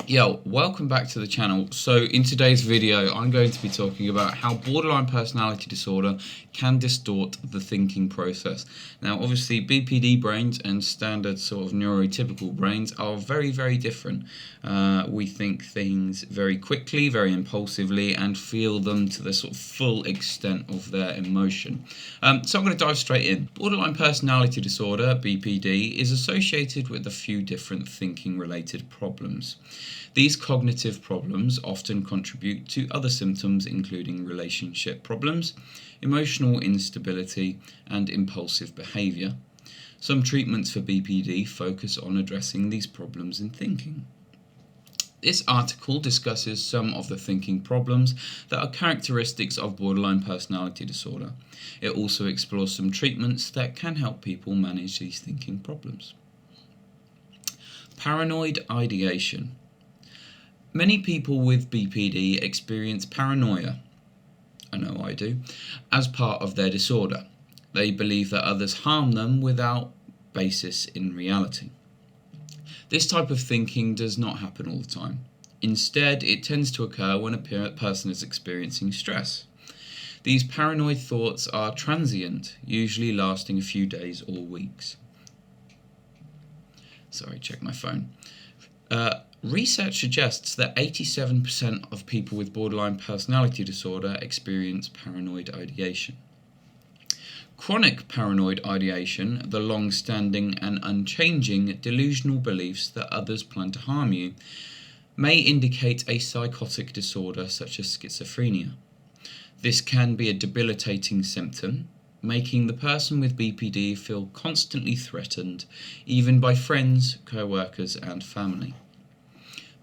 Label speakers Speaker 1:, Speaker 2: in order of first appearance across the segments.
Speaker 1: Yo, welcome back to the channel. So in today's video, I'm going to be talking about how borderline personality disorder can distort the thinking process. Now, obviously, BPD brains and standard sort of neurotypical brains are very, very different. We think things very quickly, very impulsively, and feel them to the sort of full extent of their emotion. So I'm going to dive straight in. Borderline personality disorder, BPD, is associated with a few different thinking-related problems. These cognitive problems often contribute to other symptoms including relationship problems, emotional instability, and impulsive behaviour. Some treatments for BPD focus on addressing these problems in thinking. This article discusses some of the thinking problems that are characteristics of borderline personality disorder. It also explores some treatments that can help people manage these thinking problems. Paranoid ideation. Many people with BPD experience paranoia, I know I do, as part of their disorder. They believe that others harm them without basis in reality. This type of thinking does not happen all the time. Instead, it tends to occur when a person is experiencing stress. These paranoid thoughts are transient, usually lasting a few days or weeks. Sorry, check my phone. Research suggests that 87% of people with borderline personality disorder experience paranoid ideation. Chronic paranoid ideation, the long-standing and unchanging delusional beliefs that others plan to harm you, may indicate a psychotic disorder such as schizophrenia. This can be a debilitating symptom, making the person with BPD feel constantly threatened, even by friends, co-workers, and family.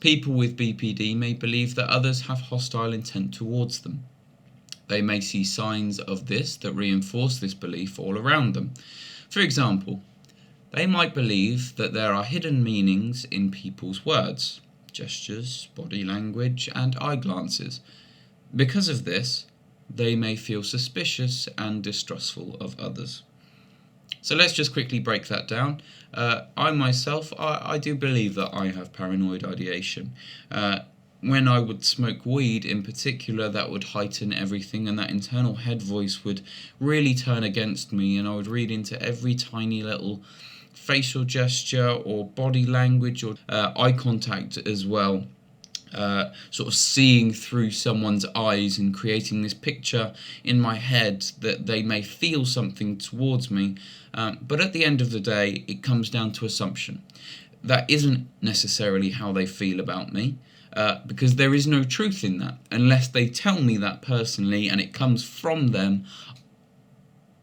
Speaker 1: People with BPD may believe that others have hostile intent towards them. They may see signs of this that reinforce this belief all around them. For example, they might believe that there are hidden meanings in people's words, gestures, body language, and eye glances. Because of this, they may feel suspicious and distrustful of others. So let's just quickly break that down. I myself, I do believe that I have paranoid ideation. When I would smoke weed in particular, that would heighten everything, and that internal head voice would really turn against me, and I would read into every tiny little facial gesture or body language or eye contact as well. Sort of seeing through someone's eyes and creating this picture in my head that they may feel something towards me, but at the end of the day it comes down to assumption. That isn't necessarily how they feel about me, because there is no truth in that. Unless they tell me that personally and it comes from them,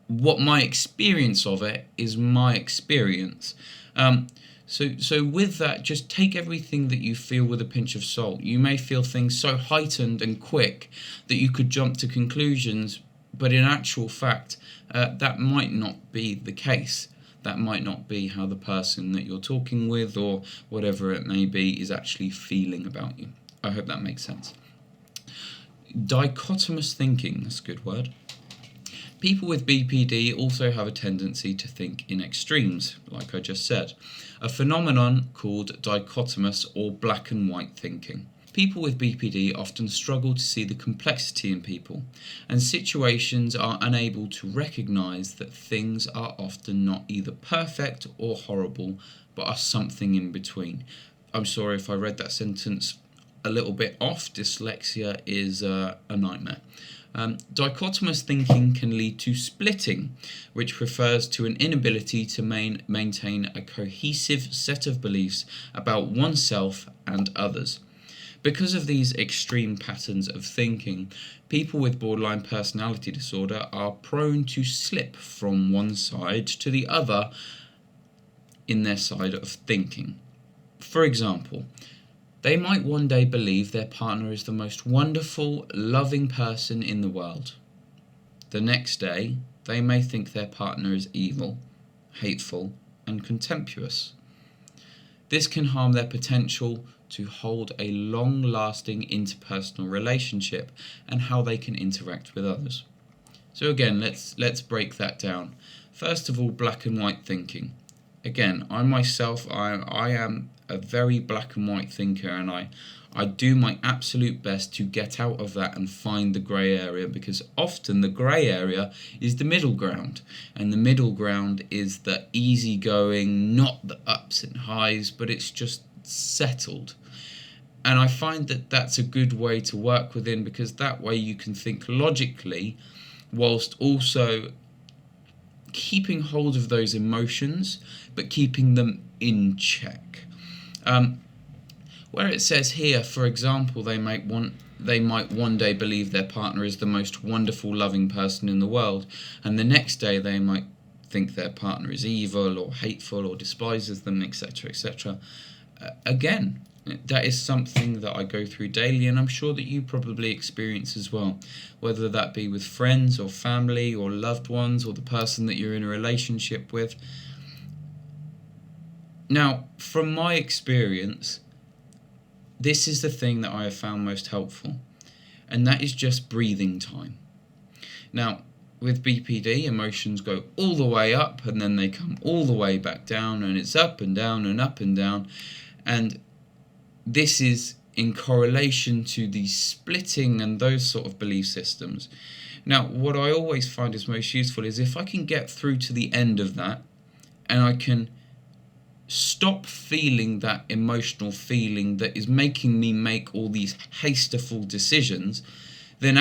Speaker 1: what my experience of it is my experience. So with that, just take everything that you feel with a pinch of salt. You may feel things so heightened and quick that you could jump to conclusions, but in actual fact, that might not be the case. That might not be how the person that you're talking with or whatever it may be is actually feeling about you. I hope that makes sense. Dichotomous thinking, that's a good word. People with BPD also have a tendency to think in extremes, like I just said, a phenomenon called dichotomous or black and white thinking. People with BPD often struggle to see the complexity in people, and situations are unable to recognise that things are often not either perfect or horrible, but are something in between. I'm sorry if I read that sentence a little bit off. Dyslexia is a nightmare. Dichotomous thinking can lead to splitting, which refers to an inability to maintain a cohesive set of beliefs about oneself and others. Because of these extreme patterns of thinking, people with borderline personality disorder are prone to slip from one side to the other in their side of thinking. For example, they might one day believe their partner is the most wonderful, loving person in the world. The next day, they may think their partner is evil, hateful, and contemptuous. This can harm their potential to hold a long-lasting interpersonal relationship and how they can interact with others. So again, let's break that down. First of all, black and white thinking. Again, I myself, I am a very black and white thinker, and I do my absolute best to get out of that and find the grey area, because often the grey area is the middle ground, and the middle ground is the easygoing, not the ups and highs, but it's just settled. And I find that that's a good way to work within, because that way you can think logically whilst also keeping hold of those emotions but keeping them in check. Where it says here, for example, they might one day believe their partner is the most wonderful, loving person in the world, and the next day they might think their partner is evil or hateful or despises them, etc., etc. Again, that is something that I go through daily, and I'm sure that you probably experience as well, whether that be with friends or family or loved ones or the person that you're in a relationship with. Now, from my experience, this is the thing that I have found most helpful, and that is just breathing time. Now, with BPD, emotions go all the way up and then they come all the way back down, and it's up and down and up and down, and this is in correlation to the splitting and those sort of belief systems. Now, what I always find is most useful is if I can get through to the end of that and I can stop feeling that emotional feeling that is making me make all these hasteful decisions, then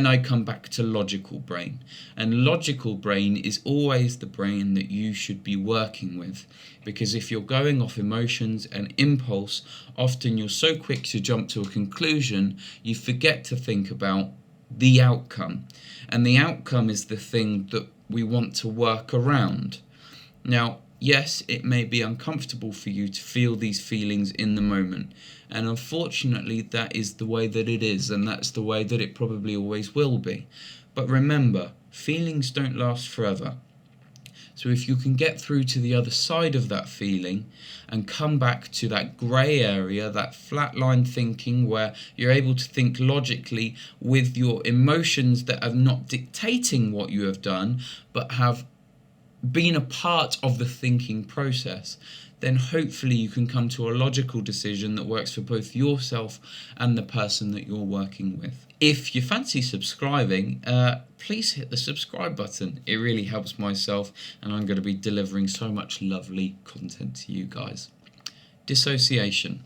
Speaker 1: I come back to logical brain. And logical brain is always the brain that you should be working with, because if you're going off emotions and impulse, often you're so quick to jump to a conclusion, you forget to think about the outcome. And the outcome is the thing that we want to work around. Now, yes, it may be uncomfortable for you to feel these feelings in the moment, and unfortunately that is the way that it is, and that's the way that it probably always will be. But remember, feelings don't last forever. So if you can get through to the other side of that feeling and come back to that grey area, that flatline thinking where you're able to think logically with your emotions that are not dictating what you have done, but have been a part of the thinking process, then hopefully you can come to a logical decision that works for both yourself and the person that you're working with. If you fancy subscribing, please hit the subscribe button. It really helps myself, and I'm going to be delivering so much lovely content to you guys. Dissociation.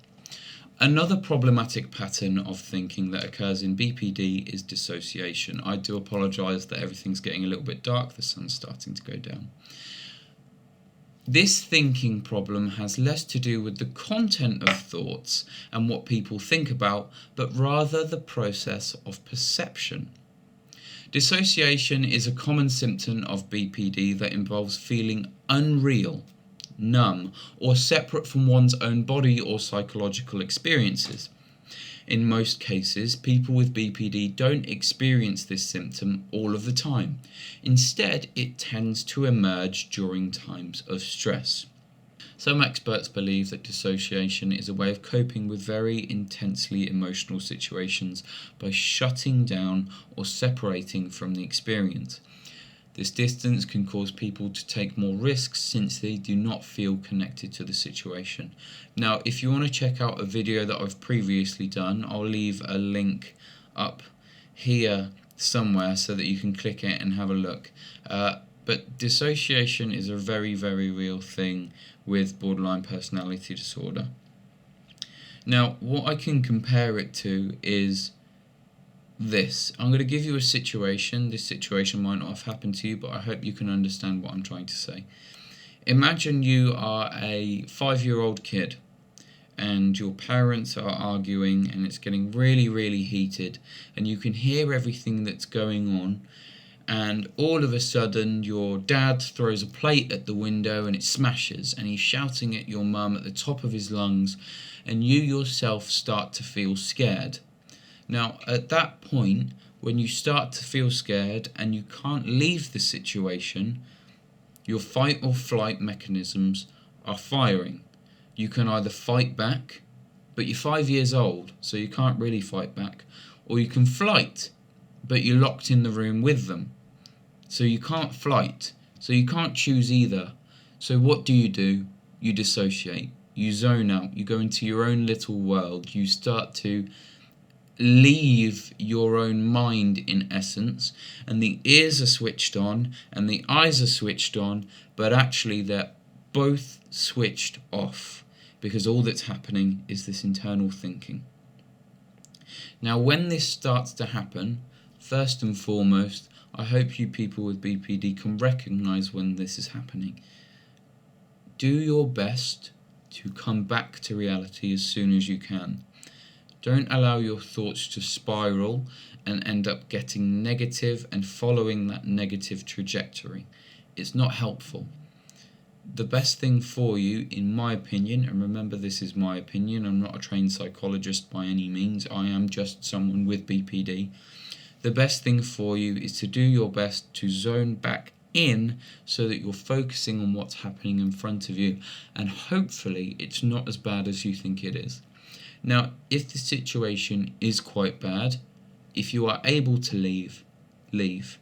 Speaker 1: Another problematic pattern of thinking that occurs in BPD is dissociation. I do apologise that everything's getting a little bit dark, the sun's starting to go down. This thinking problem has less to do with the content of thoughts and what people think about, but rather the process of perception. Dissociation is a common symptom of BPD that involves feeling unreal, numb, or separate from one's own body or psychological experiences. In most cases, people with BPD don't experience this symptom all of the time. Instead, it tends to emerge during times of stress. Some experts believe that dissociation is a way of coping with very intensely emotional situations by shutting down or separating from the experience. This distance can cause people to take more risks since they do not feel connected to the situation. Now, if you want to check out a video that I've previously done, I'll leave a link up here somewhere so that you can click it and have a look. But dissociation is a very, very real thing with borderline personality disorder. Now, what I can compare it to is this. I'm going to give you a situation. This situation might not have happened to you, but I hope you can understand what I'm trying to say. Imagine you are a 5-year-old kid and your parents are arguing and it's getting really, really heated, and you can hear everything that's going on, and all of a sudden your dad throws a plate at the window and it smashes, and he's shouting at your mum at the top of his lungs, and you yourself start to feel scared. Now, at that point, when you start to feel scared and you can't leave the situation, your fight or flight mechanisms are firing. You can either fight back, but you're 5 years old, so you can't really fight back, or you can flight, but you're locked in the room with them, so you can't flight, so you can't choose either. So what do? You dissociate. you zone out, you go into your own little world, you start to leave your own mind in essence, and the ears are switched on and the eyes are switched on, but actually they're both switched off, because all that's happening is this internal thinking. Now, when this starts to happen, first and foremost, I hope you people with BPD can recognize when this is happening. Do your best to come back to reality as soon as you can. Don't allow your thoughts to spiral and end up getting negative and following that negative trajectory. It's not helpful. The best thing for you, in my opinion, and remember this is my opinion, I'm not a trained psychologist by any means, I am just someone with BPD. The best thing for you is to do your best to zone back in so that you're focusing on what's happening in front of you, and hopefully it's not as bad as you think it is. Now, if the situation is quite bad, if you are able to leave.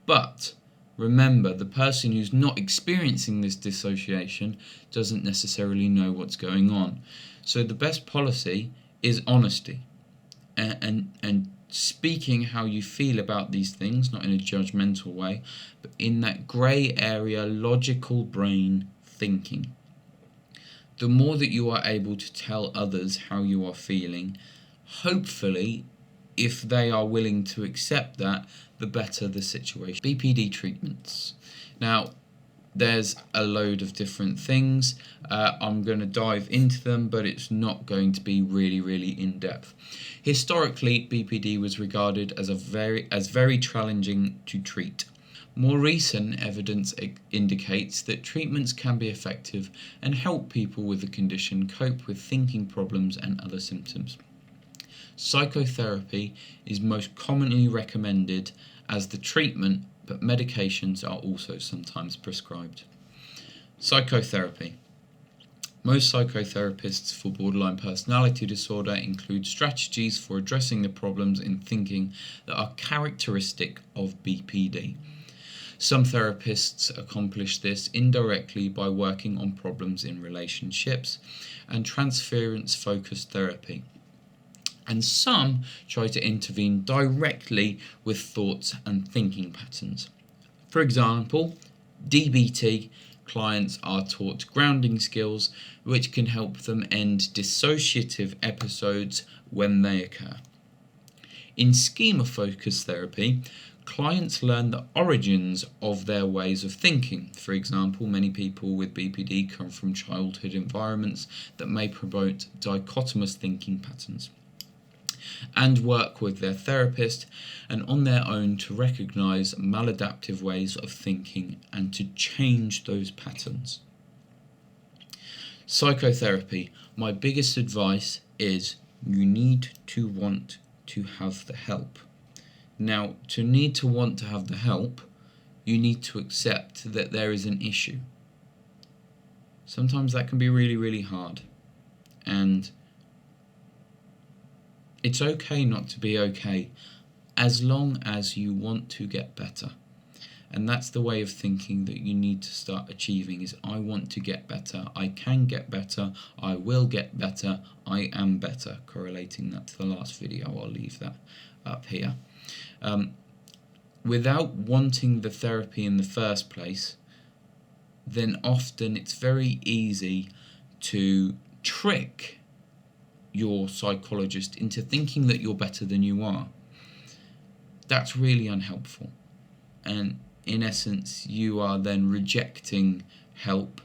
Speaker 1: But remember, the person who's not experiencing this dissociation doesn't necessarily know what's going on. So the best policy is honesty and speaking how you feel about these things, not in a judgmental way, but in that grey area, logical brain thinking. The more that you are able to tell others how you are feeling, hopefully, if they are willing to accept that, the better the situation. BPD treatments. Now, there's a load of different things. I'm going to dive into them, but it's not going to be really in-depth. Historically, BPD was regarded as very challenging to treat. More recent evidence indicates that treatments can be effective and help people with the condition cope with thinking problems and other symptoms. Psychotherapy is most commonly recommended as the treatment, but medications are also sometimes prescribed. Psychotherapy. Most psychotherapists for borderline personality disorder include strategies for addressing the problems in thinking that are characteristic of BPD. Some therapists accomplish this indirectly by working on problems in relationships and transference-focused therapy. And some try to intervene directly with thoughts and thinking patterns. For example, DBT clients are taught grounding skills which can help them end dissociative episodes when they occur. In schema-focused therapy, clients learn the origins of their ways of thinking. For example, many people with BPD come from childhood environments that may promote dichotomous thinking patterns, and work with their therapist and on their own to recognize maladaptive ways of thinking and to change those patterns. Psychotherapy. My biggest advice is you need to want to have the help. Now, to need to want to have the help, you need to accept that there is an issue. Sometimes that can be really hard, and it's okay not to be okay as long as you want to get better. And that's the way of thinking that you need to start achieving is I want to get better, I can get better, I will get better, I am better. Correlating that to the last video, I'll leave that up here. Without wanting the therapy in the first place, then often it's very easy to trick your psychologist into thinking that you're better than you are. That's really unhelpful, and in essence you are then rejecting help,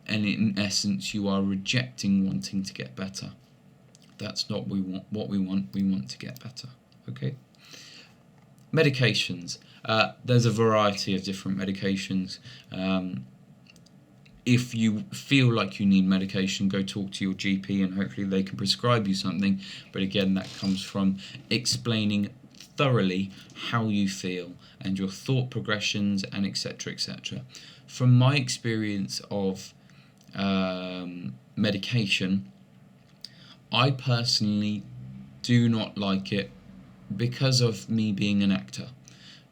Speaker 1: and in essence you are rejecting wanting to get better. That's not what we want to get better. Okay. Medications. There's a variety of different medications. If you feel like you need medication, go talk to your GP and hopefully they can prescribe you something. But again, that comes from explaining thoroughly how you feel and your thought progressions and etc. etc. From my experience of medication, I personally do not like it because of me being an actor.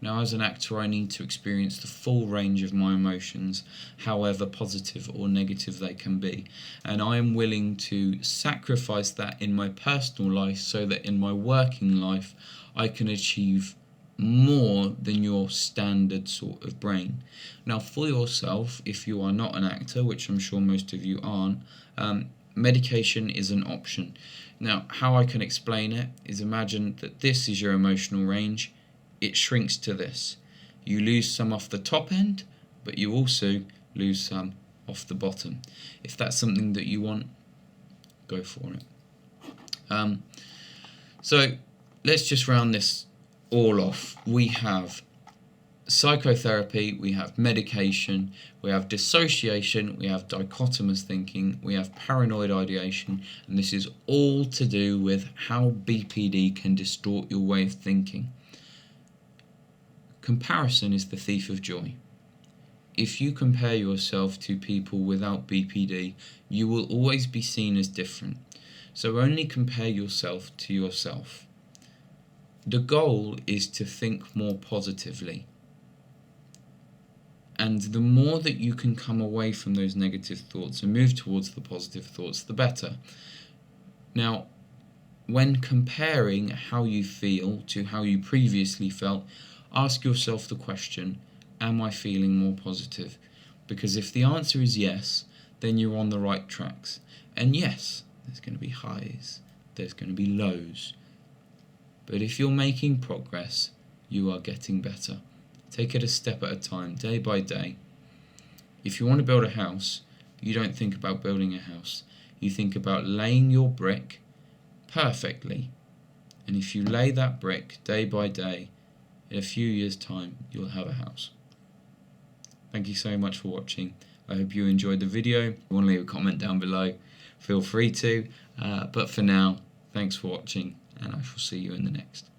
Speaker 1: Now, as an actor, I need to experience the full range of my emotions, however positive or negative they can be. And I am willing to sacrifice that in my personal life so that in my working life I can achieve more than your standard sort of brain. Now, for yourself, if you are not an actor, which I'm sure most of you aren't, medication is an option. Now, how I can explain it is, imagine that this is your emotional range. It shrinks to this. You lose some off the top end, but you also lose some off the bottom. If that's something that you want, go for it. So let's just round this all off. We have psychotherapy, we have medication, we have dissociation, we have dichotomous thinking, we have paranoid ideation, and this is all to do with how BPD can distort your way of thinking. Comparison is the thief of joy. If you compare yourself to people without BPD, you will always be seen as different. So only compare yourself to yourself. The goal is to think more positively. And the more that you can come away from those negative thoughts and move towards the positive thoughts, the better. Now, when comparing how you feel to how you previously felt, ask yourself the question, am I feeling more positive? Because if the answer is yes, then you're on the right tracks. And yes, there's going to be highs, there's going to be lows. But if you're making progress, you are getting better. Take it a step at a time, day by day. If you want to build a house, you don't think about building a house. You think about laying your brick perfectly. And if you lay that brick day by day, in a few years' time, you'll have a house. Thank you so much for watching. I hope you enjoyed the video. If you want to leave a comment down below, feel free to. But for now, thanks for watching, and I shall see you in the next.